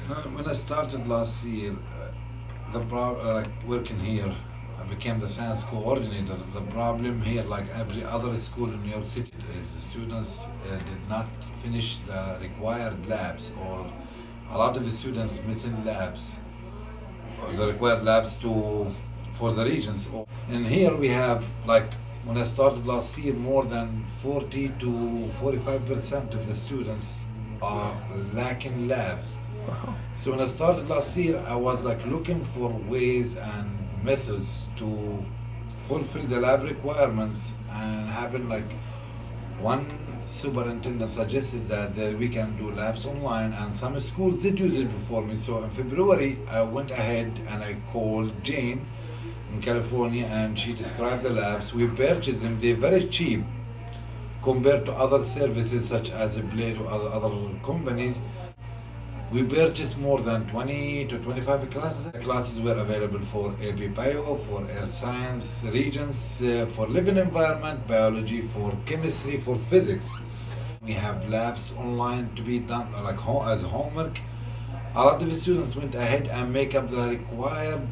When I started last year, like working here, I became the science coordinator. The problem here, like every other school in New York City, is the students did not finish the required labs, or a lot of the students missing labs, or the required labs to for the regions. And here we have like when I started last year, more than 40 to 45% of the students are lacking labs. Wow. So when I started last year, I was like looking for ways and methods to fulfill the lab requirements, and having like one superintendent suggested that we can do labs online, and some schools did use it before me. So in February, I went ahead and I called Jane in California, and she described the labs. We purchased them; they're very cheap compared to other services such as Blade or other companies. We purchased more than 20 to 25 classes. Classes were available for AP Bio, for Earth Science, Regions, for Living Environment, Biology, for Chemistry, for Physics. We have labs online to be done like as homework. A lot of the students went ahead and make up the required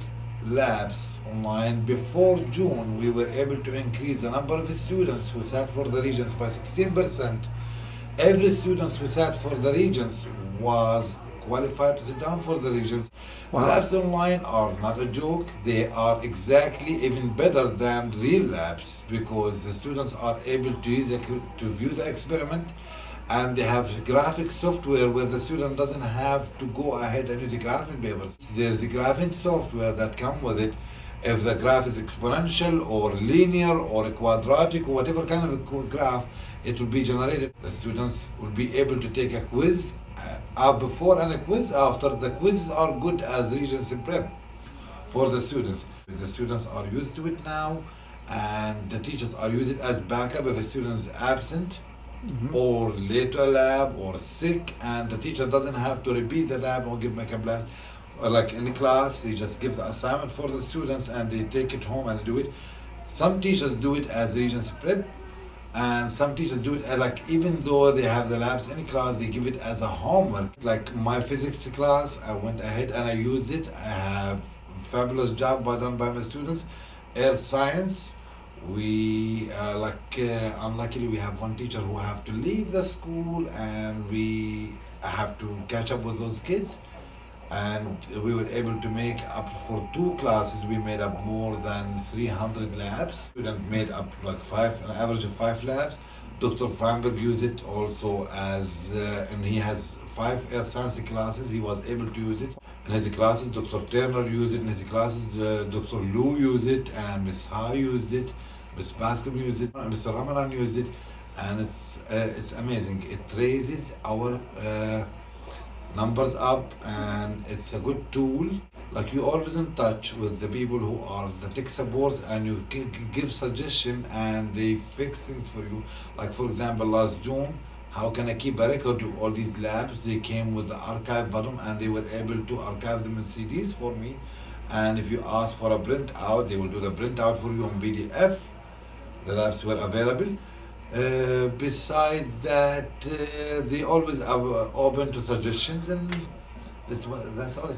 labs online. Before June, we were able to increase the number of students who sat for the regions by 16%. Every student who sat for the regions was qualified to sit down for the regions. Wow. Labs online are not a joke. They are exactly even better than real labs, because the students are able to to view the experiment, and they have graphic software where the student doesn't have to go ahead and use the graphing papers. There's a graphing software that come with it. If the graph is exponential or linear or quadratic or whatever kind of a graph, it will be generated. The students will be able to take a quiz before and a quiz after. The quizzes are good as Regency prep for the students. The students are used to it now, and the teachers are using it as backup if a student is absent or late to a lab or sick, and the teacher doesn't have to repeat the lab or give makeup labs. Like in the class, they just give the assignment for the students and they take it home and do it. Some teachers do it as Regency prep, and some teachers do it like even though they have the labs in class, they give it as a homework. Like my physics class, I went ahead and I used it. I have fabulous job done by my students. Earth science, we unluckily we have one teacher who have to leave the school, and we have to catch up with those kids, and we were able to make up for 2 classes. We made up more than 300 labs. Student made up like an average of 5 labs. Dr. Feinberg used it also as, and he has 5 earth science classes. He was able to use it in his classes. Dr. Turner used it in his classes. Dr. Lu used it, and Miss Ha used it. Miss Bascom used it, and Mr. Ramadan used it, and it's amazing. It raises our numbers up, and it's a good tool. Like, you always in touch with the people who are the tech supports, and you give suggestion and they fix things for you. Like for example, last June, how can I keep a record of all these labs? They came with the archive button, and they were able to archive them in CDs for me. And if you ask for a printout, they will do the printout for you on PDF. The labs were available. Beside that, they always are open to suggestions, and that's all.